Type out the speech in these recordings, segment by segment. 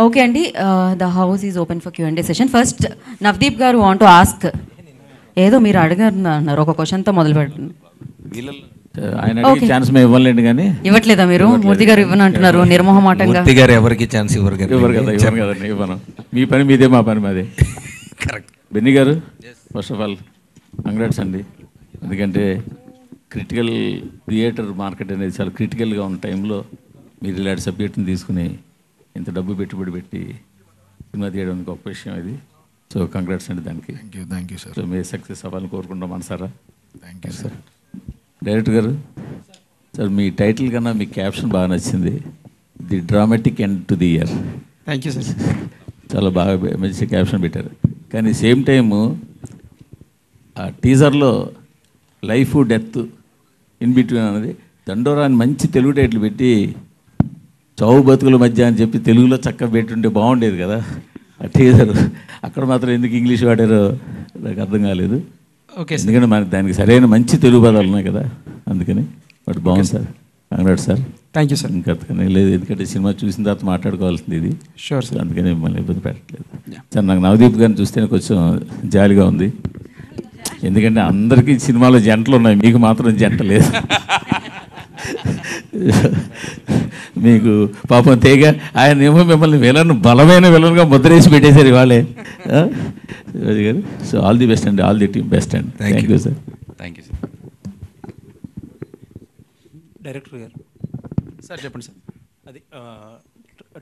Okay అండి, the house is open for Q&A session. First Navdeep గారు want to ask, ఏదో మీరు అన్నారు ఒక క్వశ్చన్తో మొదలు పెట్టండి. ఆయన అడిగే ఛాన్స్ మేము ఇవ్వలేండి కానీ ఇవ్వట్లేదా మీరు? మూర్తి గారు ఇవ్వను అంటున్నారు నిర్మోహమాటంగా. మూర్తి గారు ఎవరికి ఛాన్స్ ఇవ్వరు కదా, ఇవ్వను. మీ పని మీదే, మా పని మాదే. కరెక్ట్. బెన్నీ గారు, ఫస్ట్ ఆఫ్ ఆల్ కంగ్రాట్స్ అండి. ఎందుకంటే క్రిటికల్ థియేటర్ మార్కెట్ అనేది చాలా క్రిటికల్గా ఉన్న టైంలో మీరు ఇలాంటి సబ్జెక్ట్ని తీసుకుని ఇంత డబ్బు పెట్టుబడి పెట్టి సినిమా తీయడం గొప్ప విషయం ఇది. సో కంగ్రాట్స్ అండి దానికి. Thank you sir. సో మీరు సక్సెస్ అవ్వాలని కోరుకుంటాం మనసారా. Thank you sir. డైరెక్టర్ గారు, సార్ మీ టైటిల్ కన్నా మీ క్యాప్షన్ బాగా నచ్చింది, the dramatic end to the year. Thank you sir. చాలా బాగా మంచి క్యాప్షన్ పెట్టారు. కానీ సేమ్ టైము ఆ టీజర్లో లైఫ్ డెత్ ఇన్ బిట్వీన్ అన్నది దండోరాని మంచి తెలుగు టైటిల్ పెట్టి చావు బతుకుల మధ్య అని చెప్పి తెలుగులో చక్కగా పెట్టుంటే బాగుండేది కదా ఆ టీజర్. అక్కడ మాత్రం ఎందుకు ఇంగ్లీష్ వాడారో నాకు అర్థం కాలేదు. ఓకే, ఎందుకంటే మనకి దానికి సరైన మంచి తెలుగు పదాలు ఉన్నాయి కదా, అందుకని. బట్ బాగుంది sir, congrats sir. Thank you sir. ఇంకా లేదు, ఎందుకంటే సినిమా చూసిన తర్వాత మాట్లాడుకోవాల్సింది ఇది. Sure sir. అందుకని మిమ్మల్ని ఇబ్బంది పెట్టట్లేదు సార్. నాకు నవదీప్ గారిని చూస్తేనే కొంచెం జాలిగా ఉంది. ఎందుకంటే అందరికీ సినిమాలో జంటలు ఉన్నాయి, మీకు మాత్రం జంట లేదు. మీకు పాపం తేగ ఆయన ఏమో మిమ్మల్ని బలమైన విలన్గా ముద్రేసి పెట్టేశారు ఇవాళే గారు. సో ఆల్ ది బెస్ట్ అండి, ఆల్ ది టీమ్ బెస్ట్ అండి. Thank you sir. Thank you sir. Director గారు సార్ చెప్పండి సార్. అది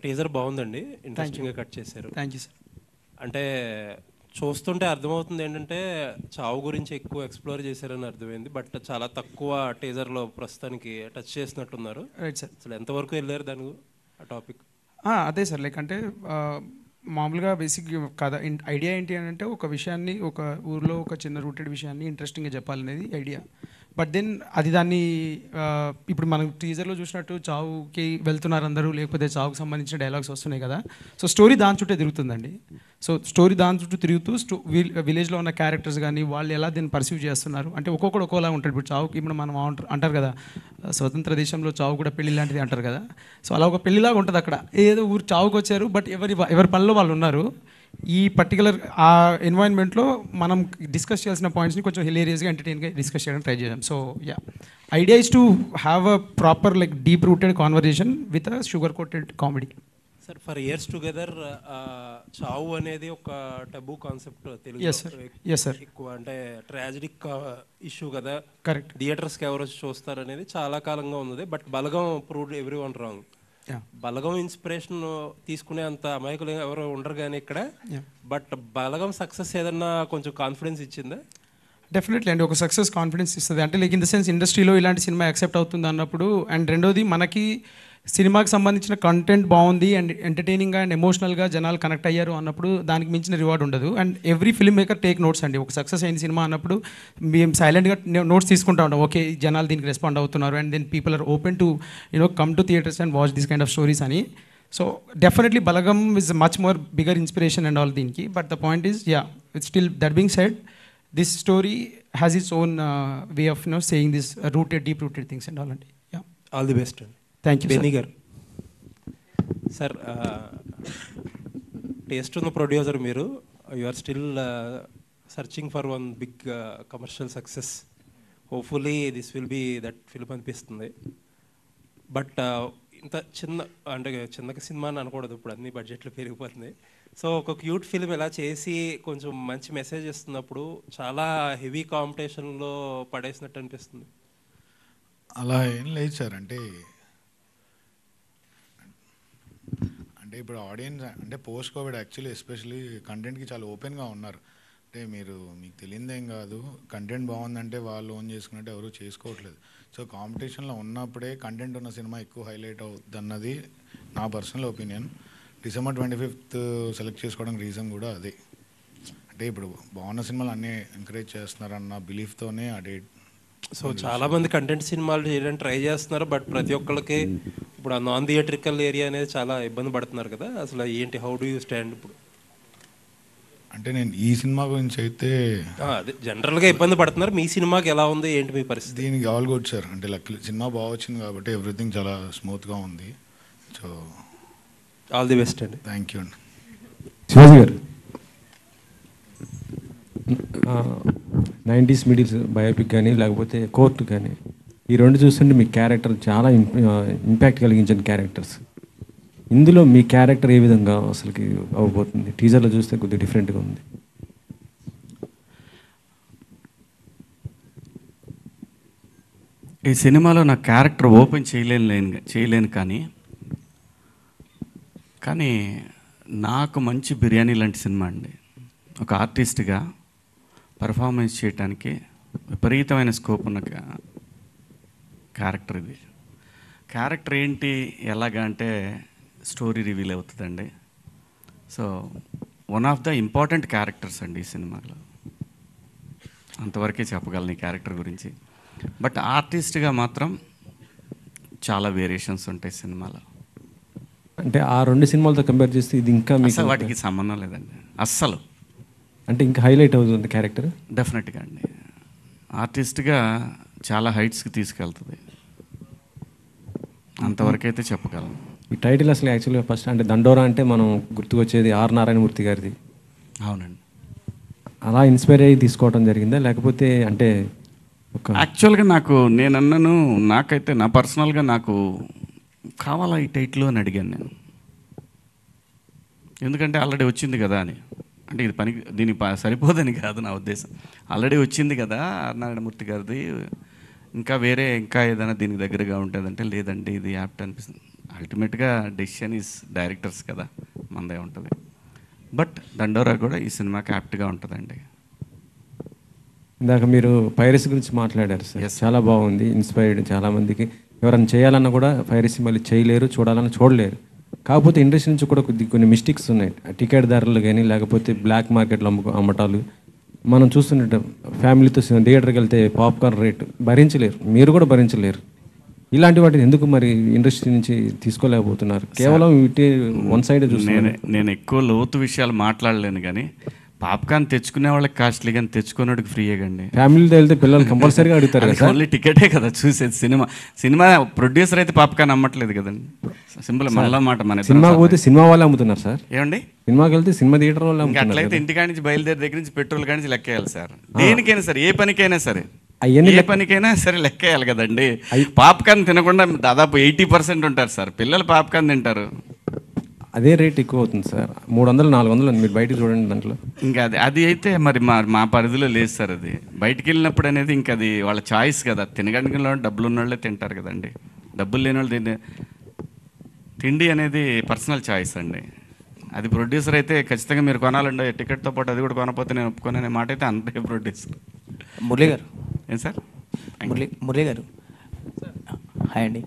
టీజర్ బాగుందండి, ఇంట్రెస్టింగ్గా కట్ చేశారు. Thank you sir. అంటే చూస్తుంటే అర్థమవుతుంది ఏంటంటే చావు గురించి ఎక్కువ ఎక్స్ప్లోర్ చేశారని అర్థమైంది. బట్ చాలా తక్కువ టీజర్లో ప్రస్తుతానికి టచ్ చేసినట్టున్నారు. Right sir. అసలు ఎంతవరకు వెళ్ళారు దాని ఆ టాపిక్? అదే సార్, లైక్ అంటే మామూలుగా బేసిక్ కథ ఐడియా ఏంటి అని అంటే ఒక విషయాన్ని, ఒక ఊర్లో ఒక చిన్న రూటెడ్ విషయాన్ని ఇంట్రెస్టింగ్గా చెప్పాలనేది ఐడియా. బట్ దెన్ అది దాన్ని ఇప్పుడు మనం టీజర్లో చూసినట్టు చావుకి వెళ్తున్నారు అందరూ, లేకపోతే చావుకు సంబంధించిన డైలాగ్స్ వస్తున్నాయి కదా. సో స్టోరీ దాని చుట్టే తిరుగుతుందండి. సో స్టోరీ దాని చుట్టూ తిరుగుతూ విలేజ్లో ఉన్న క్యారెక్టర్స్ కానీ వాళ్ళు ఎలా దీన్ని పర్సీవ్ చేస్తున్నారు అంటే ఒక్కొక్కడు ఒక్కోలా ఉంటాడు. ఇప్పుడు చావుకి ఇప్పుడు మనం అంటారు కదా, స్వతంత్ర దేశంలో చావు కూడా పెళ్లి లాంటిది అంటారు కదా. సో అలా ఒక పెళ్లిలాగా ఉంటుంది అక్కడ. ఏదో ఊరు చావుకు వచ్చారు, బట్ ఎవరి పనిలో వాళ్ళు ఉన్నారు. ఈ పర్టికులర్ ఆ ఎన్వైరన్మెంట్లో మనం డిస్కస్ చేయాల్సిన పాయింట్స్ని కొంచెం హిలేరియస్గా ఎంటర్టైన్గా డిస్కస్ చేయడానికి ట్రై చేద్దాం. So yeah, idea is to have a proper like deep rooted conversation with a sugar coated comedy. Sir, for years together చావు అనేది ఒక టబూ కాన్సెప్ట్ తెలుగు ఎక్కువ, అంటే ట్రాజడిక్ ఇష్యూ కదా. కరెక్ట్. థియేటర్స్కి ఎవరు చూస్తారు అనేది చాలా కాలంగా ఉంది. But Balagam proved every one wrong. Balagam inspiration తీసుకునే అంత అమాయకులు ఎవరు ఉండరు కానీ ఇక్కడ. బట్ బలగం సక్సెస్ ఏదన్నా కొంచెం కాన్ఫిడెన్స్ ఇచ్చిందా? డెఫినెట్లీ అండి, ఒక సక్సెస్ కాన్ఫిడెన్స్ ఇస్తుంది. అంటే లైక్ ఇన్ ద సెన్స్ ఇండస్ట్రీలో ఇలాంటి సినిమా యాక్సెప్ట్ అవుతుంది అన్నప్పుడు, అండ్ రెండోది మనకి సినిమాకి సంబంధించిన కంటెంట్ బాగుంది అండ్ ఎంటర్టైనింగ్గా అండ్ ఎమోషనల్గా జనాలు కనెక్ట్ అయ్యారు అన్నప్పుడు దానికి మించిన రివార్డ్ ఉండదు. And every film maker take notes అండి. ఒక సక్సెస్ అయిన సినిమా అన్నప్పుడు మేము సైలెంట్గా నోట్స్ తీసుకుంటా ఉంటాం. ఓకే, జనాలు దీనికి రెస్పాండ్ అవుతున్నారు and then people are open to come to theatres and watch this kind of stories అని. So definitely Balagam is much more bigger inspiration and all దీనికి. But the point is it's still that being said, this story has its own way of saying this rooted deep rooted things and all అండి. All the best అండి. Thank you. Benny garu sir, taste ఉన్న producer మీరు, you are still searching for one big commercial success. Hopefully this will be that film అనిపిస్తుంది. But ఇంత చిన్న cinema అని అనకూడదు, ఇప్పుడు అన్ని బడ్జెట్లు పెరిగిపోతుంది. సో ఒక క్యూట్ ఫిల్మ్ ఇలా చేసి కొంచెం మంచి మెసేజ్ ఇస్తున్నప్పుడు చాలా హెవీ కాంపిటీషన్లో పడేసినట్టు అనిపిస్తుంది. అలా ఏం లేదు సార్. అంటే ఇప్పుడు ఆడియన్స్ అంటే పోస్ట్ కోవిడ్ యాక్చువల్లీ ఎస్పెషల్లీ కంటెంట్కి చాలా ఓపెన్గా ఉన్నారు. అంటే మీకు తెలియదేం కాదు, కంటెంట్ బాగుందంటే వాళ్ళు ఓన్ చేసుకున్నట్టు ఎవరు చేసుకోవట్లేదు. సో కాంపిటీషన్లో ఉన్నప్పుడే కంటెంట్ ఉన్న సినిమా ఎక్కువ హైలైట్ అవుతుంది అన్నది నా personal opinion. December 25th select చేసుకోవడానికి రీజన్ కూడా అదే. అంటే ఇప్పుడు బాగున్న సినిమాలు అన్నీ ఎంకరేజ్ చేస్తున్నారన్న బిలీఫ్తోనే ఆ డేట్. సో చాలామంది కంటెంట్ సినిమాలు చేయడానికి ట్రై చేస్తున్నారు. బట్ ప్రతి ఒక్కరికి ఇప్పుడు ఆ నాన్ థియేట్రికల్ ఏరియా అనేది చాలా ఇబ్బంది పడుతున్నారు కదా. అసలు ఏంటి, హౌ డూ యూ స్టాండ్ ఇప్పుడు? అంటే నేను ఈ సినిమా గురించి అయితే అదే జనరల్గా ఇబ్బంది పడుతున్నారు. మీ సినిమాకి ఎలా ఉంది, ఏంటి మీ పరిస్థితి? దీనికి ఆల్ గుడ్ సార్. అంటే లక్కీ సినిమా బాగా వచ్చింది కాబట్టి ఎవ్రీథింగ్ చాలా స్మూత్గా ఉంది. సో ఆల్ ది బెస్ట్ అండి. థ్యాంక్ యూ అండి. శివాజీ గారు, 90s మిడిల్స్ బయోపిక్ కానీ లేకపోతే కోర్టు కానీ ఈ రెండు చూస్తుంటే మీ క్యారెక్టర్ చాలా ఇంపాక్ట్ కలిగించిన క్యారెక్టర్స్. ఇందులో మీ క్యారెక్టర్ ఏ విధంగా అసలుకి అవ్వబోతుంది? టీజర్లో చూస్తే కొద్దిగా డిఫరెంట్గా ఉంది. ఈ సినిమాలో నా క్యారెక్టర్ ఓపెన్ చేయలేను కానీ నాకు మంచి బిర్యానీ లాంటి సినిమా అండి. ఒక ఆర్టిస్ట్గా పర్ఫార్మెన్స్ చేయడానికి విపరీతమైన స్కోప్ ఉన్న క్యారెక్టర్ ఇది. క్యారెక్టర్ ఏంటి ఎలాగా అంటే స్టోరీ రివీల్ అవుతుందండి. So one of the important characters అండి ఈ సినిమాలో. అంతవరకే చెప్పగలను ఈ క్యారెక్టర్ గురించి. బట్ ఆర్టిస్ట్గా మాత్రం చాలా వేరియేషన్స్ ఉంటాయి సినిమాలో. అంటే ఆ రెండు సినిమాలతో కంపేర్ చేస్తే ఇది ఇంకా అసలు వాటికి సంబంధం లేదండి అస్సలు. అంటే ఇంకా హైలైట్ అవుతుంది క్యారెక్టర్ డెఫినెట్గా అండి. ఆర్టిస్ట్గా చాలా హైట్స్కి తీసుకెళ్తుంది, అంతవరకు అయితే చెప్పగలను. ఈ టైటిల్ అసలు యాక్చువల్గా ఫస్ట్ అంటే దండోరా అంటే మనం గుర్తుకొచ్చేది ఆర్ నారాయణమూర్తి గారిది. అవునండి. అలా ఇన్స్పైర్ అయ్యి తీసుకోవడం జరిగిందా లేకపోతే అంటే యాక్చువల్గా నాకైతే నా పర్సనల్గా నాకు కావాలా ఈ టైటిల్ అని అడిగాను నేను. ఎందుకంటే ఆల్రెడీ వచ్చింది కదా అని. అంటే ఇది దీని సరిపోదని కాదు నా ఉద్దేశం. ఆల్రెడీ వచ్చింది కదా నారాయణమూర్తి గారిది, ఇంకా ఏదైనా దీనికి దగ్గరగా ఉంటుందంటే లేదండి ఇది యాప్ట్ అనిపిస్తుంది. అల్టిమేట్గా డెసిషన్ ఈజ్ డైరెక్టర్స్ కదా, మనదే ఉంటుంది. బట్ దండోరా కూడా ఈ సినిమాకి యాప్ట్గా ఉంటుందండి. ఇందాక మీరు పైరసీ గురించి మాట్లాడారు సార్. చాలా బాగుంది, ఇన్స్పైర్డ్. చాలామందికి ఎవరైనా చేయాలన్నా కూడా పైరసీ మళ్ళీ చేయలేరు, చూడాలన్నా చూడలేరు. కాకపోతే ఇండస్ట్రీ నుంచి కూడా కొన్ని మిస్టేక్స్ ఉన్నాయి. టికెట్ ధరలు కానీ లేకపోతే బ్లాక్ మార్కెట్లో అమ్మటాలు మనం చూస్తుంటాం. ఫ్యామిలీతో థియేటర్కి వెళ్తే పాప్కార్న్ రేట్ భరించలేరు, మీరు కూడా భరించలేరు. ఇలాంటి వాటిని ఎందుకు మరి ఇండస్ట్రీ నుంచి తీసుకోలేకపోతున్నారు? కేవలం వన్ సైడ్ చూస్తున్నాను. నేను ఎక్కువ లోతు విషయాలు మాట్లాడలేను కానీ పాప్కార్న్ తెచ్చుకునే వాళ్ళకి కాస్ట్లీ కానీ తెచ్చుకునేవాడికి ఫ్రీయే కండి. ఫ్యామిలీతో వెళ్తే పిల్లలు కంపల్సరీగా అడుగుతారు కదా. ఓన్లీ టికెటే కదా చూసేది. సినిమా ప్రొడ్యూసర్ అయితే పాప్కార్న్ అమ్మట్లేదు కదండి. సింపుల్ మళ్ళా మాట. మన సినిమా పోతే సినిమా వాళ్ళే అమ్ముతున్నారు సార్. ఏమండి? సినిమాకి వెళ్తే సినిమా థియేటర్ వాళ్ళు అమ్ముతున్నారు. అట్లయితే ఇంటికాడ నుంచి బయలుదేరి దగ్గర నుంచి పెట్రోల్ కాడి నుంచి లెక్కేయాలి సార్. దేనికైనా సరే, ఏ పనికైనా సరే, ఏ పనికైనా సరే లెక్కేయాలి కదండి. పాప్కార్న్ తినకుండా దాదాపు 80% ఉంటారు సార్ పిల్లలు. పాప్కార్న్ తింటారు, అదే రేట్ ఎక్కువ అవుతుంది సార్. 300-400 మీరు బయటకు చూడండి. దాంట్లో ఇంకా అది అయితే మరి మా పరిధిలో లేదు సార్. అది బయటికి వెళ్ళినప్పుడు అనేది ఇంకా అది వాళ్ళ చాయిస్ కదా. తినగలిగిన వాళ్ళు డబ్బులు ఉన్న వాళ్ళే తింటారు కదండి. డబ్బులు లేని వాళ్ళు తిండి అనేది పర్సనల్ చాయిస్ అండి. అది ప్రొడ్యూసర్ అయితే ఖచ్చితంగా మీరు కొనాలండి టికెట్తో పాటు, అది కూడా కొనకపోతే నేను ఒప్పుకోననే మాట అయితే అంతే ప్రొడ్యూసర్. మురళి గారు. ఏం సార్? మురళి గారు హాయ్ అండి.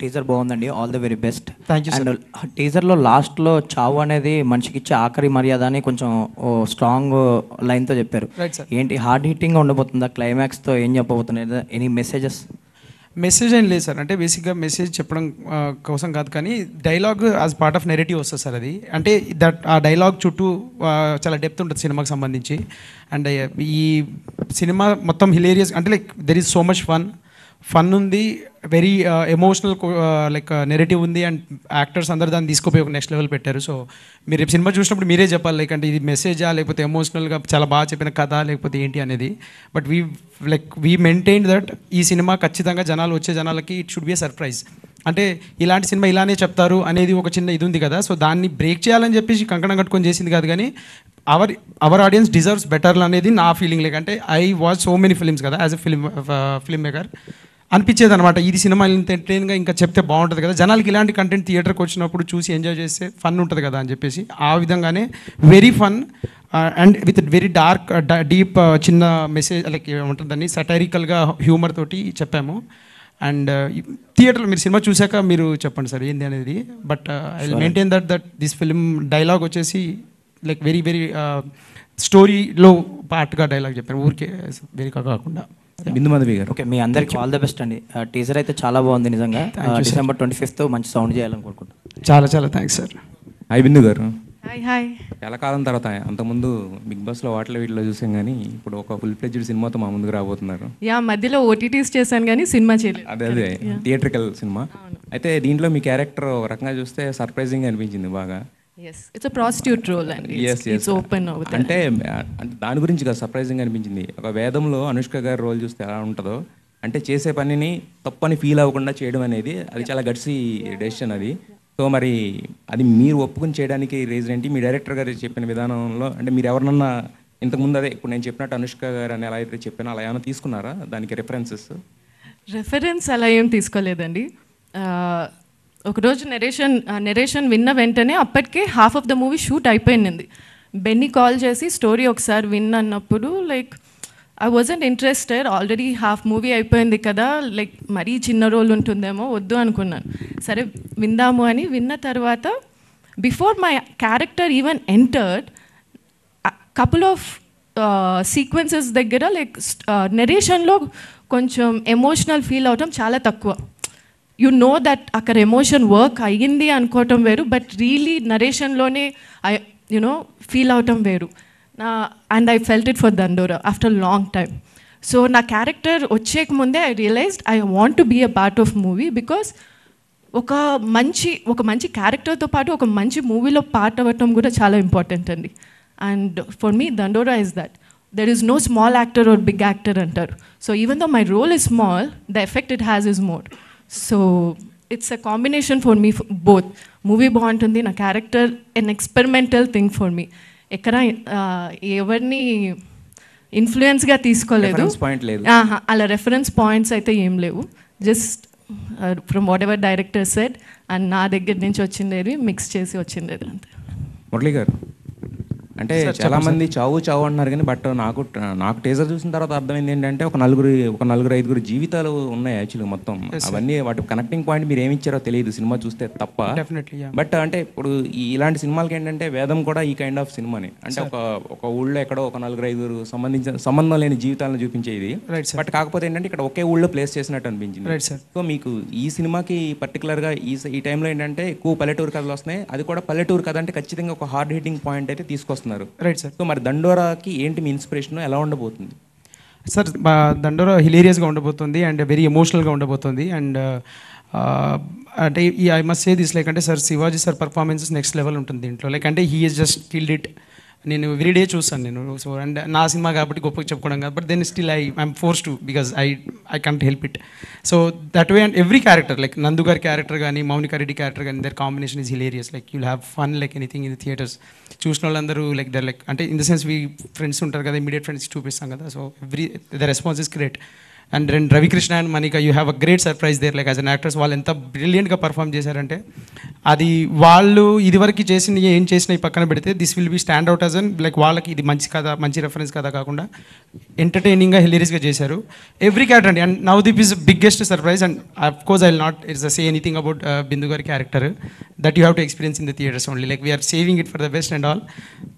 టీజర్ బాగుందండి, all the very best. And టీజర్లో లాస్ట్లో చావు అనేది మనిషికి ఇచ్చే ఆఖరి మర్యాద అని కొంచెం స్ట్రాంగ్ లైన్తో చెప్పారు. ఏంటి హార్డ్ హిట్టింగ్గా ఉండబోతుందా? క్లైమాక్స్తో ఏం చెప్పబోతున్నాయి? ఎనీ మెసేజ్ ఏం లేదు సార్. అంటే బేసిక్గా మెసేజ్ చెప్పడం కోసం కాదు కానీ dialogue as part of narrative వస్తుంది సార్. అది అంటే ఆ డైలాగ్ చుట్టూ చాలా డెప్త్ ఉంటుంది సినిమాకి సంబంధించి. అండ్ ఈ సినిమా మొత్తం హిలేరియస్, అంటే like there is so much fun ఉంది, వెరీ ఎమోషనల్ లైక్ నెరేటివ్ ఉంది. అండ్ యాక్టర్స్ అందరు దాన్ని తీసుకుపోయి ఒక నెక్స్ట్ లెవెల్ పెట్టారు. సో మీరు రేపు సినిమా చూసినప్పుడు మీరే చెప్పాలి లైక్ అంటే ఇది మెసేజా లేకపోతే ఎమోషనల్గా చాలా బాగా చెప్పిన కథ లేకపోతే ఏంటి అనేది. బట్ వీ మెయింటైన్ దట్ ఈ సినిమా ఖచ్చితంగా వచ్చే జనాలకి it should be a surprise. అంటే ఇలాంటి సినిమా ఇలానే చెప్తారు అనేది ఒక చిన్న ఇది ఉంది కదా. సో దాన్ని బ్రేక్ చేయాలని చెప్పేసి కంకణం కట్టుకొని చేసింది కాదు కానీ అవర్ ఆడియన్స్ డిజర్వ్స్ బెటర్ అనేది నా ఫీలింగ్. లైక్ అంటే I watch so many films కదా యాజ్ ఎ ఫిల్మ్ మేకర్ అనిపించేది అనమాట. ఇది సినిమా ఇంత ఎంటర్టైన్గా ఇంకా చెప్తే బాగుంటుంది కదా, జనాలకి ఇలాంటి కంటెంట్ థియేటర్కి వచ్చినప్పుడు చూసి ఎంజాయ్ చేస్తే ఫన్ ఉంటుంది కదా అని చెప్పేసి ఆ విధంగానే very fun and with very deep చిన్న మెసేజ్ లైక్ ఏముంటుందని సటైరికల్గా హ్యూమర్ తోటి చెప్పాము. అండ్ థియేటర్లో మీరు సినిమా చూశాక మీరు చెప్పండి సార్ ఏంది అనేది. But I will maintain that this film dialogue వచ్చేసి లైక్ వెరీ స్టోరీలో పార్ట్గా డైలాగ్ చెప్పాను, ఊరికే వెరీ కాకుండా. బిందు మాధవి గారు. ఓకే, మీ అందరికీ ఆల్ ద బెస్ట్ అండి. టీజర్ అయితే చాలా బాగుంది నిజంగా. December 25th మంచి సౌండ్ చేయాలనుకుంటున్నాను. చాలా థ్యాంక్స్ సార్. హాయ్ బిందు గారు. Hi hi. చాలా కాలం తర్వాత అంతకుముందు బిగ్ బాస్లో వాటిలో వీటిలో చూసాం కానీ ఇప్పుడు ఒక ఫుల్ ఫ్లెడ్జ్డ్ సినిమాతో మా ముందుకు రాబోతున్నారు. యా, మధ్యలో ఓటీటీస్ చేశాను కానీ సినిమా చేయలేదు. అదే థియేట్రికల్ సినిమా. అయితే దీంట్లో మీ క్యారెక్టర్ ఒక రకంగా చూస్తే సర్ప్రైజింగ్ అనిపించింది బాగా. Yes, it's a prostitute role అండి. ఇట్స్ ఓపెన్ అవుతుంది. అంటే దాని గురించి కదా సర్ప్రైజింగ్ అనిపించింది. ఒక వేదంలో అనుష్క గారి రోల్ చూస్తే ఎలా ఉంటుందో, అంటే చేసే పనిని తప్పని ఫీల్ అవ్వకుండా చేయడం అనేది అది చాలా గట్సీ డెసిషన్ అది. సో మరి అది మీరు ఒప్పుకొని చేయడానికి రీజన్ ఏంటి? మీ డైరెక్టర్ గారు చెప్పిన విధానంలో అంటే మీరు ఎవరినన్నా ఇంతకుముందు అదే ఇప్పుడు నేను చెప్పినట్టు అనుష్క గారు అని ఎలా అయితే చెప్పానో అలా ఏమైనా తీసుకున్నారా దానికి రెఫరెన్స్ అలా ఏం తీసుకోలేదండి. ఒకరోజు నెరేషన్ విన్న వెంటనే అప్పటికే half of the movie shoot అయిపోయింది. బెన్నీ కాల్ చేసి స్టోరీ ఒకసారి విన్నప్పుడు like I wasn't interested. Already half movie అయిపోయింది కదా, లైక్ మరీ చిన్న రోల్ ఉంటుందేమో, వద్దు అనుకున్నాను. సరే విందాము అని విన్న తర్వాత before my character even entered couple of sequences దగ్గర లైక్ నెరేషన్లో కొంచెం ఎమోషనల్ ఫీల్ అవటం చాలా తక్కువ. యు నో దట్ అక్కడ ఎమోషన్ వర్క్ అయ్యింది అనుకోవటం వేరు, బట్ రియలీ నరేషన్లోనే ఫీల్ అవటం వేరు. And I felt it for Dandora after long time. So నా క్యారెక్టర్ వచ్చేక ముందే I realized I want to be a part of movie, because ఒక మంచి క్యారెక్టర్తో పాటు ఒక మంచి మూవీలో పార్ట్ అవ్వటం కూడా చాలా ఇంపార్టెంట్ అండి. And for me Dandora is that there is no small actor or big actor అంటారు. So even though my role is small, the effect it has is more. So it's a combination for me both. Movie బాగుంటుంది, నా character an experimental thing for me. ఎక్కడ ఎవరిని ఇన్ఫ్లుయెన్స్గా తీసుకోలేదు, అలా reference points అయితే ఏం లేవు. Just from what ever director said and నా దగ్గర నుంచి వచ్చిండేది మిక్స్ చేసి వచ్చిండేది అంతే. మురళి గారు, అంటే చాలా మంది చావు చావు అంటున్నారు కానీ బట్ నాకు టీజర్ చూసిన తర్వాత అర్థమైంది ఏంటంటే ఒక నలుగురు ఐదుగురు జీవితాలు ఉన్నాయి యాక్చువల్గా మొత్తం. అవన్నీ వాటి కనెక్టింగ్ పాయింట్ మీరు ఏమి ఇచ్చారో తెలియదు సినిమా చూస్తే తప్ప. బట్ అంటే ఇప్పుడు ఇలాంటి సినిమాలకి ఏంటంటే వేదం కూడా ఈ కైండ్ ఆఫ్ సినిమాని అంటే ఒక ఊళ్ళో ఎక్కడో ఒక నలుగురు ఐదుగురు సంబంధం లేని జీవితాలను చూపించేది. బట్ కాకపోతే ఏంటంటే ఇక్కడ ఒకే ఊళ్ళో ప్లేస్ చేసినట్టు అనిపించింది. సో మీకు ఈ సినిమాకి పర్టికులర్గా ఈ టైంలో ఏంటంటే ఎక్కువ పల్లెటూరు కథలు వస్తున్నాయి. అది కూడా పల్లెటూరు కథ అంటే ఖచ్చితంగా ఒక హార్డ్ హిట్టింగ్ పాయింట్ అయితే తీసుకొస్తున్నారు. Right sir. సో మరి దండోరాకి ఏంటి మీ ఇన్స్పిరేషన్, ఎలా ఉండబోతుంది సార్? దండోరా హిలేరియస్గా ఉండబోతుంది అండ్ వెరీ ఎమోషనల్గా ఉండబోతుంది. అండ్ అంటే I must say this like అంటే sir Shivaji sir performances next level ఉంటుంది దీంట్లో. లైక్ అంటే he is just killed it. నేను ఎవ్రీడే చూస్తాను నేను. సో అండ్ నా సినిమా కాబట్టి గొప్పగా చెప్పుకోవడం కాదు, but then still I'm force to because I can't help it. So that way and every character like నందు గారి క్యారెక్టర్ కానీ మౌనికా రెడ్డి క్యారెక్టర్ కానీ there combination is hilarious. Like you'll have fun like anything in the theatres. చూసిన వాళ్ళందరూ like there like అంటే in the sense we friends ఉంటారు కదా, immediate friends చూపిస్తాం కదా. So the response is great. And then Ravikrishna and Manika you have a great surprise there. Like as an actors వాళ్ళు ఎంత బ్రిలియంట్గా perform చేశారంటే అది వాళ్ళు ఇదివరకు చేసిన ఏం చేసినా పక్కన పెడితే this will be stand out as an like వాళ్ళకి ఇది మంచి కథ మంచి రెఫరెన్స్ కథ కాకుండా ఎంటర్టైనింగ్గా హిలేరియస్గా చేశారు ఎవ్రీ క్యారెక్టర్ అండి. అండ్ నవ్ దిప్ is biggest surprise. And of course I will not say anything about Bindu గారి character that you have to experience in the theatres only. Like we're saving it for the best and all.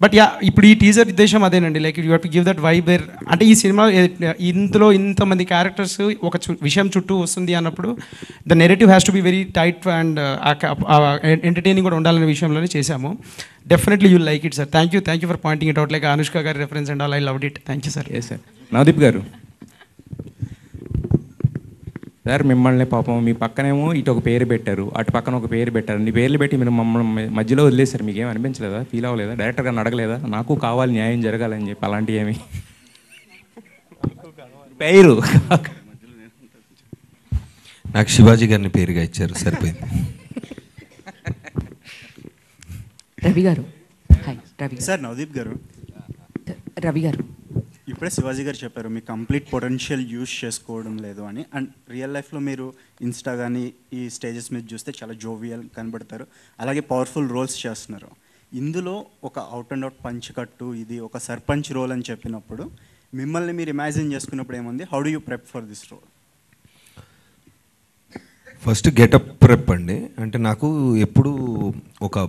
But yeah ఇప్పుడు ఈ teaser ఉద్దేశం అదేనండి. Like you have to give that vibe there. అంటే ఈ cinema ఇందులో ఇంతమంది characters ఒక విషయం చుట్టూ వస్తుంది అన్నప్పుడు the narrative has to be very tight and entertaining కూడా ఉండాలనే విషయంలోనే చేశాము. Definitely you like it sir. Thank you for pointing it out. Like Anushka గారి reference and all I loved it. Thank you sir. Sir Navdeep garu, sir మిమ్మల్ని పాపం మీ పక్కనేమో ఇటు ఒక పేరు పెట్టారు, అటు పక్కన ఒక పేరు పెట్టారు. నీ పేర్లు పెట్టి మీరు మమ్మల్ని మధ్యలో వదిలేశారు. మీకు ఏమి అనిపించలేదా, ఫీల్ అవ్వలేదా, డైరెక్టర్ గారిని అడగలేదా నాకు కావాలి న్యాయం జరగాలని చెప్పి? అలాంటివి ఏమి పేరు నాకు శివాజీ గారిని పేరుగా ఇచ్చారు, సరిపోయింది. రవి గారు, హాయ్. రవి సార్, నవదీప్ గారు, రవి గారు ఇప్పుడే శివాజీ గారు చెప్పారు మీ కంప్లీట్ పొటెన్షియల్ యూజ్ చేసుకోవడం లేదు అని. అండ్ రియల్ లైఫ్లో మీరు ఇన్స్టా కానీ ఈ స్టేజెస్ మీద చూస్తే చాలా జోవియల్ కనబడతారు, అలాగే పవర్ఫుల్ రోల్స్ చేస్తున్నారు. ఇందులో ఒక అవుట్ అండ్ అవుట్ పంచ్ కట్టు, ఇది ఒక సర్పంచ్ రోల్ అని చెప్పినప్పుడు మిమ్మల్ని మీరు ఇమాజిన్ చేసుకున్నప్పుడు ఏముంది? How do you prep for this role? First getup prep అండి. అంటే నాకు ఎప్పుడు ఒక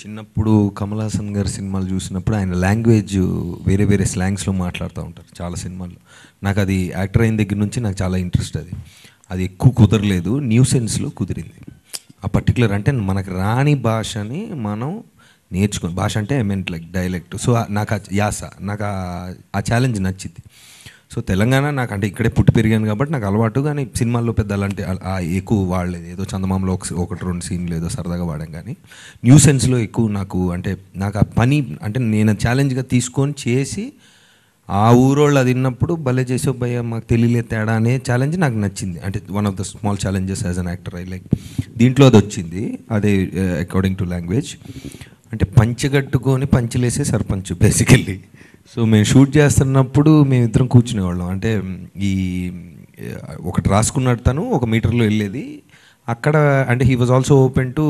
చిన్నప్పుడు కమల్ హాసన్ గారి సినిమాలు చూసినప్పుడు ఆయన లాంగ్వేజ్ వేరే వేరే స్లాంగ్స్లో మాట్లాడుతూ ఉంటారు చాలా సినిమాల్లో. నాకు అది యాక్టర్ అయిన దగ్గర నుంచి నాకు చాలా ఇంట్రెస్ట్. అది ఎక్కువ కుదరలేదు, న్యూ సెన్స్లో కుదిరింది. ఆ పర్టికులర్ అంటే మనకు రాని భాషని మనం నేర్చుకుని, భాష అంటే I mean like dialect. So నాకు యాస, నాకు ఆ ఛాలెంజ్ నచ్చింది. సో తెలంగాణ నాకు అంటే ఇక్కడే పుట్టి పెరిగాను కాబట్టి నాకు అలవాటు, కానీ సినిమాల్లో పెద్ద అలాంటి ఎక్కువ వాడలేదు. ఏదో చందమామలో ఒకటి రెండు సీన్లు ఏదో సరదాగా వాడాం, కానీ న్యూ సెన్స్లో ఎక్కువ నాకు ఆ పని అంటే నేను ఛాలెంజ్గా తీసుకొని చేసి ఆ ఊరోళ్ళు అది విన్నప్పుడు భలే చేసే భయ్య మాకు తెలియలే తేడా అనే ఛాలెంజ్ నాకు నచ్చింది. అంటే one of the small challenges as an actor I like. దీంట్లో అది వచ్చింది, అదే అకార్డింగ్ టు లాంగ్వేజ్. అంటే పంచగట్టుకొని పంచలేసే సర్పంచ్ బేసికల్లీ. సో మేము షూట్ చేస్తున్నప్పుడు మేమిద్దరం కూర్చునేవాళ్ళం. అంటే ఒకటి రాసుకున్నట్టు తను 1 మీటర్లో వెళ్ళేది అక్కడ. అంటే he was also open to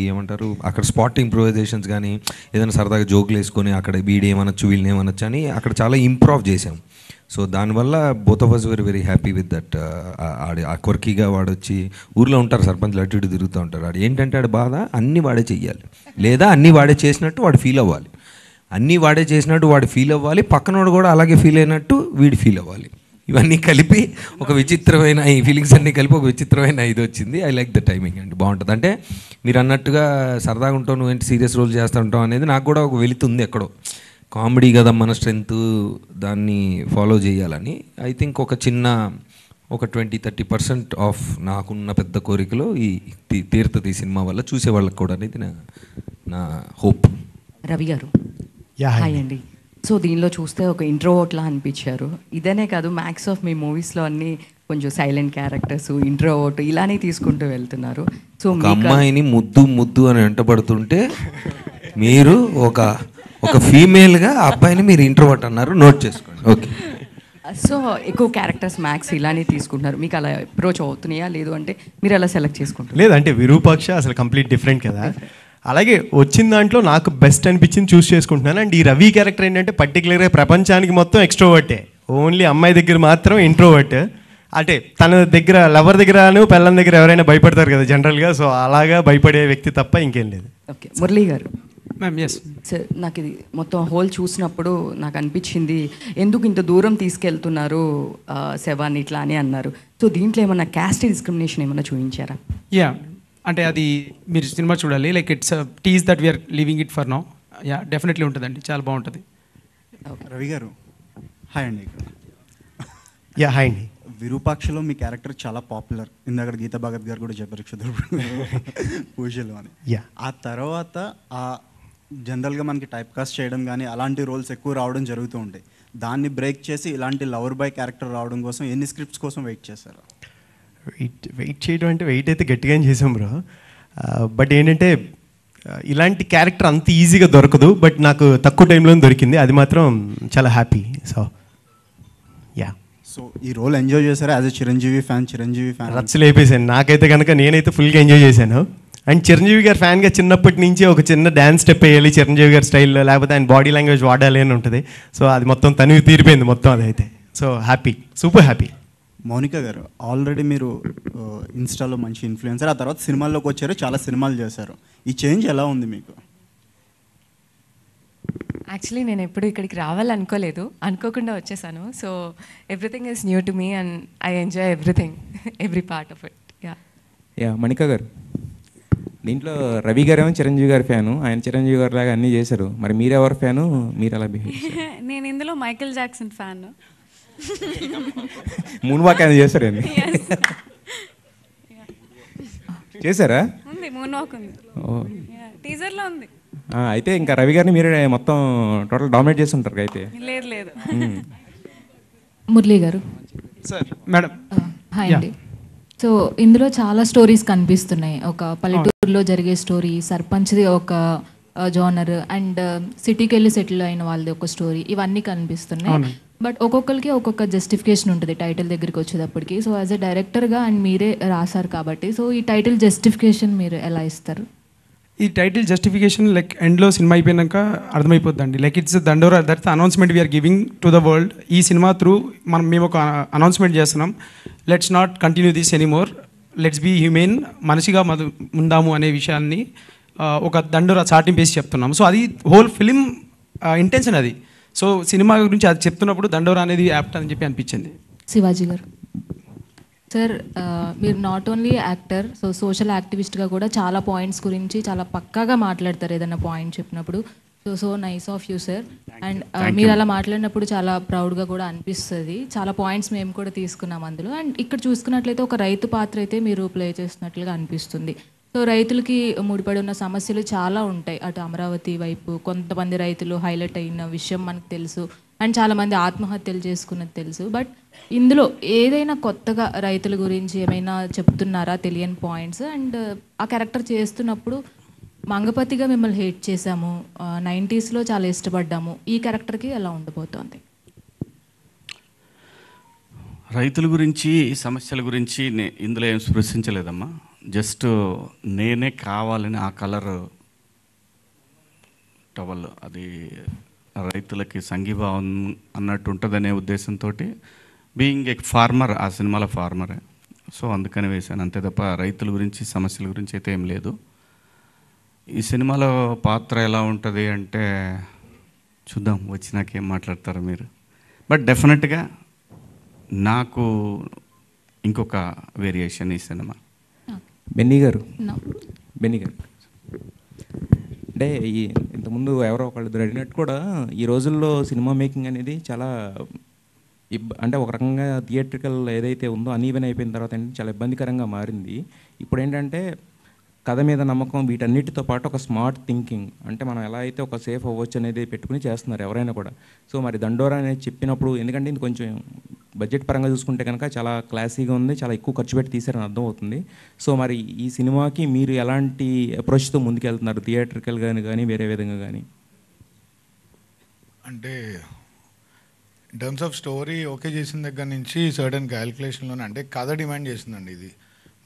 ఏమంటారు అక్కడ స్పాట్ ఇంప్రూవైజేషన్స్, కానీ ఏదైనా సరదాగా జోకులు వేసుకొని అక్కడ వీడు ఏమనొచ్చు వీళ్ళని ఏమనొచ్చు అని అక్కడ చాలా ఇంప్రూవ్ చేసాం. సో దానివల్ల both of us very very happy with that. ఆ కొర్కీగా వాడొచ్చి ఊర్లో ఉంటారు సర్పంచ్లు, అటు ఇటు తిరుగుతూ ఉంటారు. ఆడు ఏంటంటే ఆడు బాధ అన్నీ వాడే చెయ్యాలి, లేదా అన్నీ వాడే చేసినట్టు వాడు ఫీల్ అవ్వాలి. అన్నీ వాడే చేసినట్టు వాడు ఫీల్ అవ్వాలి, పక్కనోడు కూడా అలాగే ఫీల్ అయినట్టు వీడు ఫీల్ అవ్వాలి. ఇవన్నీ కలిపి ఒక విచిత్రమైన, ఈ ఫీలింగ్స్ అన్నీ కలిపి ఒక విచిత్రమైన ఇది వచ్చింది. ఐ లైక్ ద టైమింగ్ అండి, బాగుంటుంది. అంటే మీరు అన్నట్టుగా సరదాగా ఉంటావు, నువ్వేంటి సీరియస్ రోల్ చేస్తూ ఉంటావు అనేది నాకు కూడా ఒక వెళుతుంది ఎక్కడో. కామెడీ కదా మన స్ట్రెంత్, దాన్ని ఫాలో చేయాలని. ఐ థింక్ ఒక 20-30% ఆఫ్ నాకున్న పెద్ద కోరికలో ఈ తీరుతుంది ఈ సినిమా వల్ల, చూసే వాళ్ళకి కూడా అనేది నా హోప్. రవి గారు హాయ్ అండి. సో దీనిలో చూస్తే ఒక ఇంట్రోవర్ట్లా అనిపించారు. ఇదనే కాదు, మ్యాక్స్ ఆఫ్ మీ మూవీస్లో అన్నీ కొంచెం సైలెంట్ క్యారెక్టర్స్, ఇంట్రోవర్ట్ ఇలానే తీసుకుంటూ వెళ్తున్నారు. సో అమ్మాయిని ముద్దు అని వెంటబడుతుంటే మీరు ఒక ఫీమేల్గా అబ్బాయిని మీరు ఇంట్రోవర్ట్ అన్నారు, నోట్ చేసుకోండి. ఓకే. సో ఎక్కువ క్యారెక్టర్స్ మ్యాక్స్ ఇలానే తీసుకుంటున్నారు. మీకు అలా అప్రోచ్ అవుతున్నాయా, లేదు అంటే మీరు అలా సెలెక్ట్ చేసుకుంటారు? లేదంటే విరూపాక్ష అసలు కంప్లీట్ డిఫరెంట్ కదా. అలాగే వచ్చిన దాంట్లో నాకు బెస్ట్ అనిపించింది చూస్ చేసుకుంటున్నాను. అండ్ ఈ రవి క్యారెక్టర్ ఏంటంటే పర్టికులర్గా ప్రపంచానికి మొత్తం ఎక్స్ట్రోవర్టే, ఓన్లీ అమ్మాయి దగ్గర మాత్రం ఇంట్రోవర్ట్. అంటే తన దగ్గర లవర్ దగ్గరను పెళ్ళం దగ్గర ఎవరైనా భయపడతారు కదా జనరల్గా, సో అలాగా భయపడే వ్యక్తి తప్ప ఇంకేం లేదు. ఓకే. మురళీ గారు మ్యామ్. ఎస్ సార్, నాకు ఇది మొత్తం హోల్ చూసినప్పుడు నాకు అనిపించింది, ఎందుకు ఇంత దూరం తీసుకెళ్తున్నారు శవాన్ని ఇట్లా అని అన్నారు. సో దీంట్లో ఏమన్నా క్యాస్ట్ డిస్క్రిమినేషన్ ఏమన్నా చూపించారా? యా, అంటే అది మీరు సినిమా చూడాలి. Like it's tease that we're living it for now. Yeah, definitely ఉంటుందండి, చాలా బాగుంటుంది. రవి గారు హాయ్ అండి. యా హాయ్ అండి. విరూపాక్షలో మీ క్యారెక్టర్ చాలా పాపులర్. ఇందాక గీతా భగత్ గారు కూడా చెప్పారు పూజలు అని. ఆ తర్వాత జనరల్గా మనకి టైప్ కాస్ట్ చేయడం కానీ అలాంటి రోల్స్ ఎక్కువ రావడం జరుగుతూ ఉంటాయి. దాన్ని బ్రేక్ చేసి ఇలాంటి లవర్ బాయ్ క్యారెక్టర్ రావడం కోసం ఎన్ని స్క్రిప్ట్స్ కోసం వెయిట్ చేశారు? వెయిట్ చేయడం అంటే వెయిట్ అయితే గట్టిగానే చేసాం బ్రో. బట్ ఏంటంటే ఇలాంటి క్యారెక్టర్ అంత ఈజీగా దొరకదు, బట్ నాకు తక్కువ టైంలో దొరికింది, అది మాత్రం చాలా హ్యాపీ. So yeah. సో ఈ రోల్ ఎంజాయ్ చేశారా యాజ్ ఎ చిరంజీవి ఫ్యాన్? రచ్చలు అయిపోయాను నాకైతే కనుక, నేనైతే ఫుల్గా ఎంజాయ్ చేశాను. అండ్ చిరంజీవి గారి ఫ్యాన్గా చిన్నప్పటి నుంచి ఒక చిన్న డ్యాన్స్ స్టెప్ వేయాలి చిరంజీవి గారి స్టైల్లో, లేకపోతే ఆయన బాడీ లాంగ్వేజ్ వాడాలి అని ఉంటుంది. సో అది మొత్తం తనివి తీరిపోయింది మొత్తం అదైతే. So happy, super happy. Mounika గారు, ఆల్రెడీ మీరు ఇన్స్టాలో మంచి ఇన్ఫ్లుయెన్సర్, ఆ తర్వాత సినిమాల్లోకి వచ్చారు, చాలా సినిమాలు చేశారు. ఈ చేంజ్ ఎలా ఉంది మీకు? యాక్చువల్లీ నేను ఎప్పుడు ఇక్కడికి రావాలనుకోలేదు, అనుకోకుండా వచ్చేసాను. So everything is new to me and I enjoy everything, every part of it. Yeah. Manika గారు, దీంట్లో రవి గారేమో చిరంజీవి గారి ఫ్యాను, ఆయన చిరంజీవి గారి లాగా అన్నీ చేశారు. మరి మీరెవరి ఫ్యాను, మీరు ఎలా బిహేవ్? నేను ఇందులో Michael Jackson fan. Moon walk ఆయన చేశారండి. చేశారా? ఉంది, మూన్ వాక్ ఉంది, టీజర్లో ఉంది. అయితే ఇంకా రవి గారిని మీరు మొత్తం టోటల్ డామినేట్ చేసి ఉంటారు అయితే. లేదు లేదు. మురళీ గారు సార్. మేడం హాయ్ అండి. సో ఇందులో చాలా స్టోరీస్ కనిపిస్తున్నాయి. ఒక పల్లెటూరులో జరిగే స్టోరీ, సర్పంచ్ది ఒక జోనర్, అండ్ సిటీకి వెళ్ళి సెటిల్ అయిన వాళ్ళది ఒక స్టోరీ, ఇవన్నీ కనిపిస్తున్నాయి. బట్ ఒక్కొక్కరికి ఒక్కొక్క జస్టిఫికేషన్ ఉంటుంది టైటిల్ దగ్గరికి వచ్చేటప్పటికి. సో యాజ్ ఎ డైరెక్టర్గా అండ్ మీరే రాశారు కాబట్టి, సో ఈ టైటిల్ జస్టిఫికేషన్ మీరు ఎలా ఇస్తారు? ఈ టైటిల్ జస్టిఫికేషన్ లైక్ ఎండ్లో సినిమా అయిపోయాక అర్థమైపోద్దండి. Like it's Dandora, that's announcement we're giving to the world. ఈ సినిమా త్రూ మేము ఒక అనౌన్స్మెంట్ చేస్తున్నాం, let's not continue this anymore, let's be human, మనిషిగా ఉందాము అనే విషయాన్ని ఒక దండోరా చాటింపేసి చెప్తున్నాం. సో అది హోల్ ఫిలిం ఇంటెన్షన్ అది. సో సినిమా గురించి అది చెప్తున్నప్పుడు దండోరా అనేది యాప్ట్ అని చెప్పి అనిపించింది. శివాజీ గారు. సార్ మీరు not only actor, so social యాక్టివిస్ట్గా కూడా చాలా పాయింట్స్ గురించి చాలా పక్కాగా మాట్లాడతారు ఏదైనా పాయింట్ చెప్పినప్పుడు. So nice of you sir. And మీరు అలా మాట్లాడినప్పుడు చాలా ప్రౌడ్గా కూడా అనిపిస్తుంది. చాలా పాయింట్స్ మేము కూడా తీసుకున్నాం అందులో. అండ్ ఇక్కడ చూసుకున్నట్లయితే ఒక రైతు పాత్ర అయితే మీరు ప్లే చేస్తున్నట్లుగా అనిపిస్తుంది. సో రైతులకి ముడిపడి ఉన్న సమస్యలు చాలా ఉంటాయి. అటు అమరావతి వైపు కొంతమంది రైతులు హైలైట్ అయిన విషయం మనకు తెలుసు, అండ్ చాలామంది ఆత్మహత్యలు చేసుకున్నది తెలుసు. బట్ ఇందులో ఏదైనా కొత్తగా రైతుల గురించి ఏమైనా చెప్తున్నారా, తెలియని పాయింట్స్? అండ్ ఆ క్యారెక్టర్ చేస్తున్నప్పుడు మంగపతిగా మిమ్మల్ని హేట్ చేశాము, 90s చాలా ఇష్టపడ్డాము, ఈ క్యారెక్టర్కి ఎలా ఉండబోతోంది? రైతుల గురించి, సమస్యల గురించి ఇందులో ఏం స్పృశించలేదమ్మా. జస్ట్ నేనే కావాలని ఆ కలర్ టవల్ అది రైతులకి సంఘీభావం అన్నట్టు ఉంటుందనే ఉద్దేశంతో బీయింగ్ ఏ ఫార్మర్, ఆ సినిమాలో ఫార్మరే, సో అందుకని వేశాను అంతే తప్ప రైతుల గురించి, సమస్యల గురించి అయితే ఏం లేదు. ఈ సినిమాలో పాత్ర ఎలా ఉంటుంది అంటే చూద్దాం, వచ్చినాక ఏం మాట్లాడతారు మీరు. బట్ డెఫినెట్గా నాకు ఇంకొక వేరియేషన్ ఈ సినిమా. బెన్నీ గారు అంటే ఇంతకుముందు ఎవరో ఒకళ్ళు అడిగినట్టు కూడా ఈ రోజుల్లో సినిమా మేకింగ్ అనేది చాలా అంటే ఒక రకంగా థియేట్రికల్ ఏదైతే ఉందో అన్ఈవెన్ అయిపోయిన తర్వాత ఏంటంటే చాలా ఇబ్బందికరంగా మారింది. ఇప్పుడు ఏంటంటే కథ మీద నమ్మకం, వీటన్నిటితో పాటు ఒక స్మార్ట్ థింకింగ్, అంటే మనం ఎలా అయితే ఒక సేఫ్ అవ్వచ్చు అనేది పెట్టుకుని చేస్తున్నారు ఎవరైనా కూడా. సో మరి దండోరా అనేది చెప్పినప్పుడు, ఎందుకంటే ఇది కొంచెం బడ్జెట్ పరంగా చూసుకుంటే కనుక చాలా క్లాసీగా ఉంది, చాలా ఎక్కువ ఖర్చు పెట్టి తీసారని అర్థమవుతుంది. సో మరి ఈ సినిమాకి మీరు ఎలాంటి అప్రోచ్తో ముందుకెళ్తున్నారు, థియేట్రికల్ కానీ వేరే విధంగా కానీ? అంటే in terms of story okay చేసిన దగ్గర నుంచి సర్టన్ క్యాలిక్యులేషన్లోనే, అంటే కథ డిమాండ్ చేసిందండి ఇది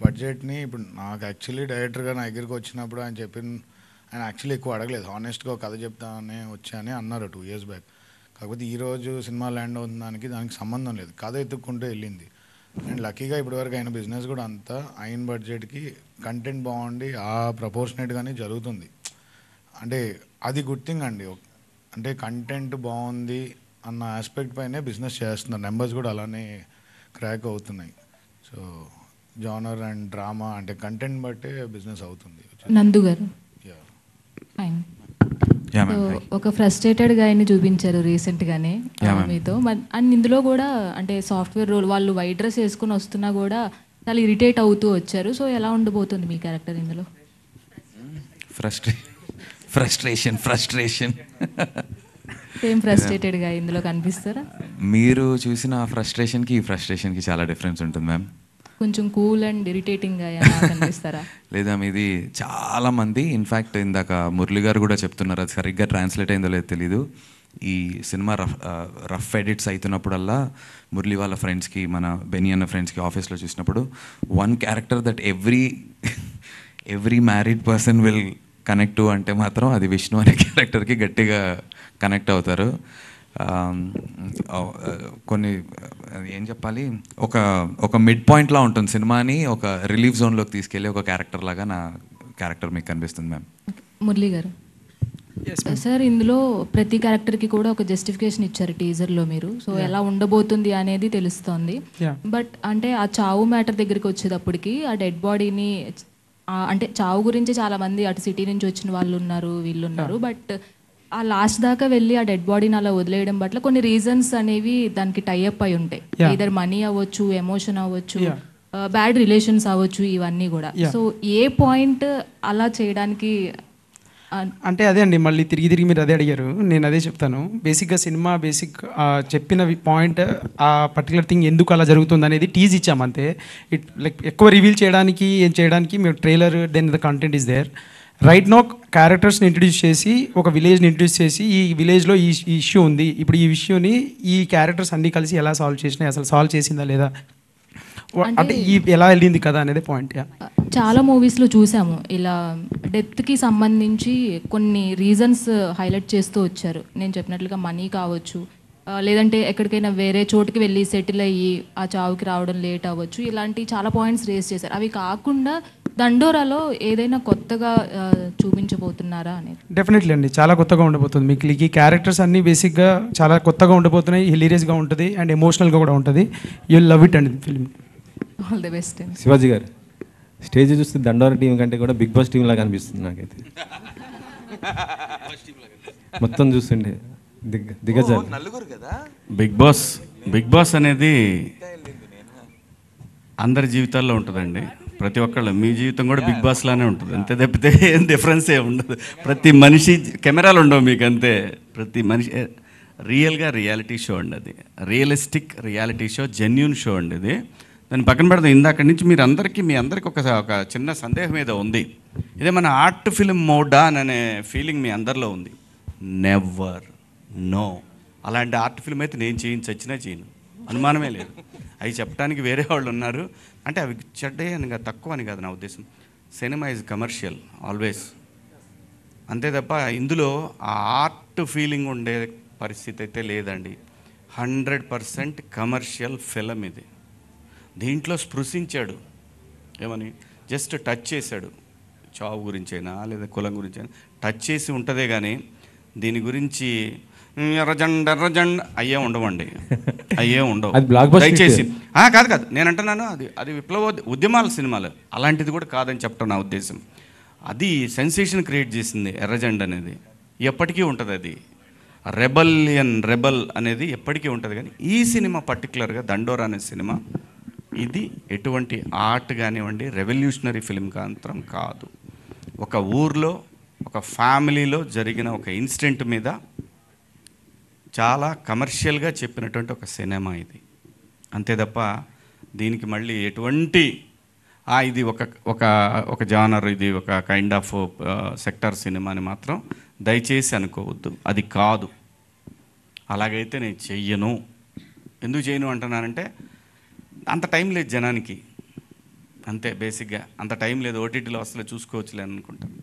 బడ్జెట్ని. ఇప్పుడు నాకు యాక్చువల్లీ డైరెక్టర్గా నా దగ్గరికి వచ్చినప్పుడు ఆయన యాక్చువల్లీ ఎక్కువ అడగలేదు, హానెస్ట్గా కథ చెప్తానే వచ్చానే అన్నారు 2 years బ్యాక్. కాకపోతే ఈరోజు సినిమా ల్యాండ్ అవుతుందానికి దానికి సంబంధం లేదు, కథ ఎత్తుక్కుంటూ వెళ్ళింది. అండ్ లక్కీగా ఇప్పటివరకు అయిన బిజినెస్ కూడా అంతా అయిన బడ్జెట్కి కంటెంట్ బాగుండి ఆ ప్రపోర్షనేట్గానే జరుగుతుంది. అంటే అది గుడ్ థింగ్ అండి. అంటే కంటెంట్ బాగుంది అన్న ఆస్పెక్ట్ పైనే బిజినెస్ చేస్తున్నారు, నెంబర్స్ కూడా అలానే క్రాక్ అవుతున్నాయి. సో జానర్ అండ్ డ్రామా అంటే కంటెంట్ బట్టే బిజినెస్ అవుతుంది. నందు గారు ఒక ఫ్రస్ట్రేటెడ్ గాయని చూపించారు రీసెంట్గానే మీతో. అండ్ ఇందులో కూడా అంటే సాఫ్ట్వేర్ రోల్ వాళ్ళు వైట్ డ్రెస్ వేసుకుని వస్తున్నా కూడా చాలా ఇరిటేట్ అవుతూ వచ్చారు. సో ఎలా ఉండబోతుంది మీ క్యారెక్టర్ ఇందులో? ఫ్రస్ట్రేషన్ సేమ్ ఫ్రస్ట్రేటెడ్గా ఇందులో కనిపిస్తారా? మీరు చూసిన ఆ ఫ్రస్ట్రేషన్కి ఈ ఫ్రస్ట్రేషన్కి చాలా డిఫరెన్స్ ఉంటుంది మ్యామ్. కొంచెం కూల్ అండ్ ఇరిటేటింగ్గా కనిపిస్తారా? లేదా ఇది చాలామంది, ఇన్ఫ్యాక్ట్ ఇందాక మురళి గారు కూడా చెప్తున్నారు, అది సరిగ్గా ట్రాన్స్లేట్ అయిందో లేదో తెలీదు. ఈ సినిమా రఫ్ ఎడిట్స్ అవుతున్నప్పుడల్లా మురళి వాళ్ళ ఫ్రెండ్స్కి, మన బెనీ అన్న ఫ్రెండ్స్కి ఆఫీస్లో చూసినప్పుడు one character that every married person will connect to అంటే మాత్రం అది విష్ణు అనే క్యారెక్టర్కి గట్టిగా కనెక్ట్ అవుతారు. కొన్ని ఏం చెప్పాలి, ఒక మిడ్ పాయింట్లా ఉంటుంది సినిమాని ఒక రిలీఫ్ జోన్లోకి తీసుకెళ్ళి ఒక క్యారెక్టర్ లాగా నా క్యారెక్టర్ మీకు కనిపిస్తుంది మ్యామ్. మురళి గారు సార్, ఇందులో ప్రతి క్యారెక్టర్కి కూడా ఒక జస్టిఫికేషన్ ఇచ్చారు టీజర్లో మీరు. సో ఎలా ఉండబోతుంది అనేది తెలుస్తోంది. బట్ అంటే ఆ చావు మ్యాటర్ దగ్గరికి వచ్చేటప్పటికి ఆ డెడ్ బాడీని అంటే చావు గురించి చాలామంది అటు సిటీ నుంచి వచ్చిన వాళ్ళు ఉన్నారు, వీళ్ళు ఉన్నారు. బట్ ఆ లాస్ట్ దాకా వెళ్ళి ఆ డెడ్ బాడీని అలా వదిలేయడం పట్ల కొన్ని రీజన్స్ అనేవి దానికి టైఅప్ అయి ఉంటాయి. either మనీ అవ్వచ్చు, ఎమోషన్ అవ్వచ్చు, బ్యాడ్ రిలేషన్స్ అవ్వచ్చు, ఇవన్నీ కూడా. సో ఏ పాయింట్ అలా చేయడానికి? అంటే అదే అండి, మళ్ళీ తిరిగి మీరు అదే అడిగారు, నేను అదే చెప్తాను. బేసిక్గా సినిమా చెప్పిన పాయింట్, ఆ పర్టికులర్ థింగ్ ఎందుకు అలా జరుగుతుంది అనేది టీజ్ ఇచ్చాము అంతే. ఎక్కువ రివీల్ చేయడానికి మేము trailer, then the content is there. Right no క్యారెక్టర్స్ని ఇంట్రడ్యూస్ చేసి, ఒక విలేజ్ని ఇంట్రడ్యూస్ చేసి, ఈ విలేజ్లో ఈ ఇష్యూ ఉంది, ఇప్పుడు ఈ ఇష్యూని ఈ క్యారెక్టర్స్ అన్నీ కలిసి ఎలా సాల్వ్ చేసినాయి, అసలు సాల్వ్ చేసిందా లేదా, అంటే ఎలా వెళ్ళింది కదా అనేది పాయింట్. చాలా మూవీస్లో చూసాము ఇలా డెత్కి సంబంధించి కొన్ని రీజన్స్ హైలైట్ చేస్తూ వచ్చారు. నేను చెప్పినట్లుగా మనీ కావచ్చు, లేదంటే ఎక్కడికైనా వేరే చోటుకి వెళ్ళి సెటిల్ అయ్యి ఆ చావుకి రావడం లేట్ అవ్వచ్చు, ఇలాంటి చాలా పాయింట్స్ రేస్ చేశారు. అవి కాకుండా దండోరాలో ఏదైనా కొత్తగా చూపించబోతున్నారా అనేది? డెఫినెట్లీ అండి, చాలా కొత్తగా ఉండబోతుంది. మీకు ఈ క్యారెక్టర్స్ అన్నీ బేసిక్గా చాలా కొత్తగా ఉండబోతున్నాయి, హిలీరియస్గా ఉంటుంది అండ్ ఎమోషనల్గా కూడా ఉంటుంది. యూ విల్ లవ్ ఇట్ అండి film. All the best. Shivaji గారు స్టేజ్ చూస్తే దండోరా టీం కంటే కూడా బిగ్ బాస్ టీం లాగా అనిపిస్తుంది నాకైతే. మొత్తం చూస్తుండే దిగజారు. బిగ్ బాస్ అనేది అందరి జీవితాల్లో ఉంటుందండి. ప్రతి ఒక్కళ్ళు, మీ జీవితం కూడా బిగ్ బాస్ లానే ఉంటుంది, అంతే తప్పితే ఏం డిఫరెన్స్ ఏ ఉండదు. ప్రతి మనిషి, కెమెరాలు ఉండవు మీకు అంతే, ప్రతి మనిషి రియల్గా రియాలిటీ షో అండి అది, realistic reality show, genuine show అండి ఇది. దాన్ని పక్కన పెడదాం. ఇందాక నుంచి మీ అందరికీ ఒక చిన్న సందేహం ఏదో ఉంది. ఇదే మన ఆర్ట్ ఫిల్మ్ మోడా అనే ఫీలింగ్ మీ అందరిలో ఉంది. Never, no. అలాంటి ఆర్ట్ ఫిల్మ్ అయితే నేను చచ్చినా చేయను, అనుమానమే లేదు. అవి చెప్పడానికి వేరే వాళ్ళు ఉన్నారు. అంటే అవి చెడ్డే అని కాదు, తక్కువ అని కాదు నా ఉద్దేశం. సినిమా ఈజ్ కమర్షియల్ ఆల్వేస్, అంతే తప్ప ఇందులో ఆ ఆర్ట్ ఫీలింగ్ ఉండే పరిస్థితి అయితే లేదండి. 100% కమర్షియల్ ఫిల్మ్ ఇది. దీంట్లో స్పృశించాడు, ఏమని జస్ట్ టచ్ చేశాడు, చావు గురించైనా లేదా కులం గురించైనా టచ్ చేసి ఉంటుందే కానీ దీని గురించి ఎర్రజెండ అయ్యే ఉండవండి, అయ్యే ఉండవు. దయచేసి కాదు నేను అంటున్నాను, అది విప్లవ ఉద్యమాల సినిమాలు, అలాంటిది కూడా కాదని చెప్పడం నా ఉద్దేశం. అది సెన్సేషన్ క్రియేట్ చేసింది ఎర్రజెండ అనేది, ఎప్పటికీ ఉంటుంది. అది రెబల్ అనేది ఎప్పటికీ ఉంటుంది. కానీ ఈ సినిమా పర్టికులర్గా దండోరా అనే సినిమా, ఇది ఎటువంటి ఆర్ట్ కానివ్వండి, రెవల్యూషనరీ ఫిల్మ్ కాంతరం కాదు. ఒక ఊర్లో, ఒక ఫ్యామిలీలో జరిగిన ఒక ఇన్సిడెంట్ మీద చాలా కమర్షియల్గా చెప్పినటువంటి ఒక సినిమా ఇది, అంతే తప్ప దీనికి మళ్ళీ ఎటువంటి ఇది ఒక జానర్, ఇది ఒక కైండ్ ఆఫ్ సెక్టార్ సినిమా అని మాత్రం దయచేసి అనుకోవద్దు. అది కాదు. అలాగైతే నేను చెయ్యను. ఎందుకు చేయను అంటున్నానంటే అంత టైం లేదు జనానికి, అంతే బేసిక్గా అంత టైం లేదు. ఓటీటీలో అసలు చూసుకోవచ్చులే అని అనుకుంటాను.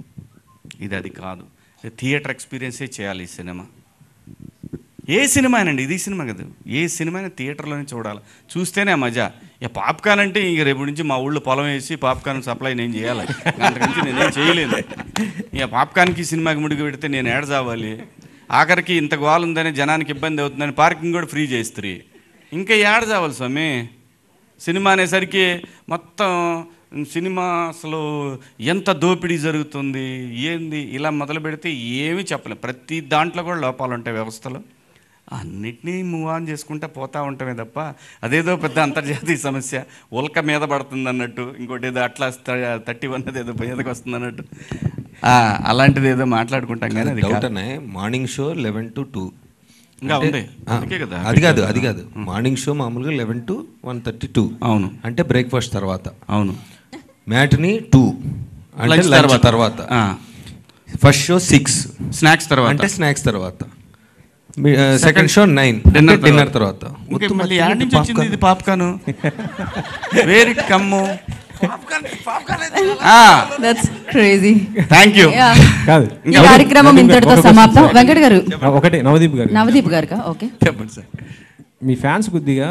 అది కాదు, థియేటర్ ఎక్స్పీరియన్సే చేయాలి ఈ సినిమా. ఏ సినిమా అయినండి, ఇది సినిమా కదా, ఏ సినిమా అయినా థియేటర్లోనే చూడాలి, చూస్తేనే మజా. పాప్కార్న్ అంటే ఇక రేపు నుంచి మా ఊళ్ళో పొలం వేసి పాప్కార్న్ సప్లై నేను చేయాలి, అంతకుమించి నేనేం చేయలేను. పాప్కార్న్కి సినిమాకి ముడికి పెడితే నేను ఏడ చావాలి. ఆఖరికి ఇంత గోల్ ఉందని జనానికి ఇబ్బంది అవుతుందని పార్కింగ్ కూడా ఫ్రీ చేస్తారు. ఇంకా ఏడ చావాలి స్వామి. సినిమా అనేసరికి మొత్తం సినిమా అసలు ఎంత దోపిడీ జరుగుతుంది ఏంది ఇలా మొదలు పెడితే ఏమీ చెప్పలేం. ప్రతి దాంట్లో కూడా లోపాలు ఉంటాయి వ్యవస్థలో. అన్నిటినీ మూవ్ ఆన్ చేసుకుంటూ పోతూ ఉంటామే తప్ప అదేదో పెద్ద అంతర్జాతీయ సమస్య ఉల్క మీద పడుతుంది అన్నట్టు, ఇంకోటి ఏదో అట్లా 31 ఏదో మీదకి వస్తుంది అన్నట్టు అలాంటిది ఏదో మాట్లాడుకుంటాం. కానీ అది మార్నింగ్ షో 11 to 2 అది కాదు మార్నింగ్ షో మామూలుగా 11 to 1:32. అవును, అంటే బ్రేక్ఫాస్ట్ తర్వాత. అవును, మ్యాట్ని 2 అంటే లంచ్ తర్వాత. ఫస్ట్ షో 6 స్నాక్స్ తర్వాత, అంటే స్నాక్స్ తర్వాత. సెకండ్ షో 9 డిన్నర్ తర్వాత. మళ్ళీ యాడ్ నుంచి వచ్చింది ఇది popcorn. Where it come. Crazy. Thank you. ఈ కార్యక్రమం ఇంతటితో సమాప్తం. వెంకట్ గారు ఒకటి, నవదీప్ గారు ఓకే చెప్పండి సార్. మీ ఫ్యాన్స్ కొద్దిగా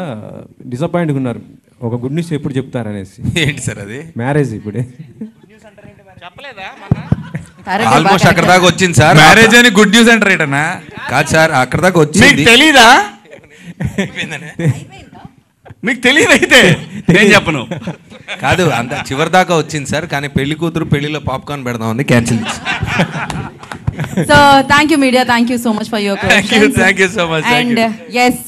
డిసప్పాయింట్గా ఉన్నారు, ఒక గుడ్ న్యూస్ ఎప్పుడు చెప్తారనేసి. ఏంటి సార్ అది? మ్యారేజ్ ఇప్పుడే ఆల్మోస్ట్ అక్కడ దాకా వచ్చింది సార్. మ్యారేజ్ అని గుడ్ న్యూస్ అంటారు ఏంటన్నా? కాదు సార్, అక్కడ దాకా వచ్చింది. తెలీదా? మీకు తెలియదు అయితే నేను చెప్పను. కాదు, అంత చివరి దాకా వచ్చింది సార్. కానీ పెళ్లి కూతురు పెళ్లిలో పాప్కార్న్ పెడదాం ఉంది, cancel. So thank you media, thank you so much for your questions. Thank you so much. And yes,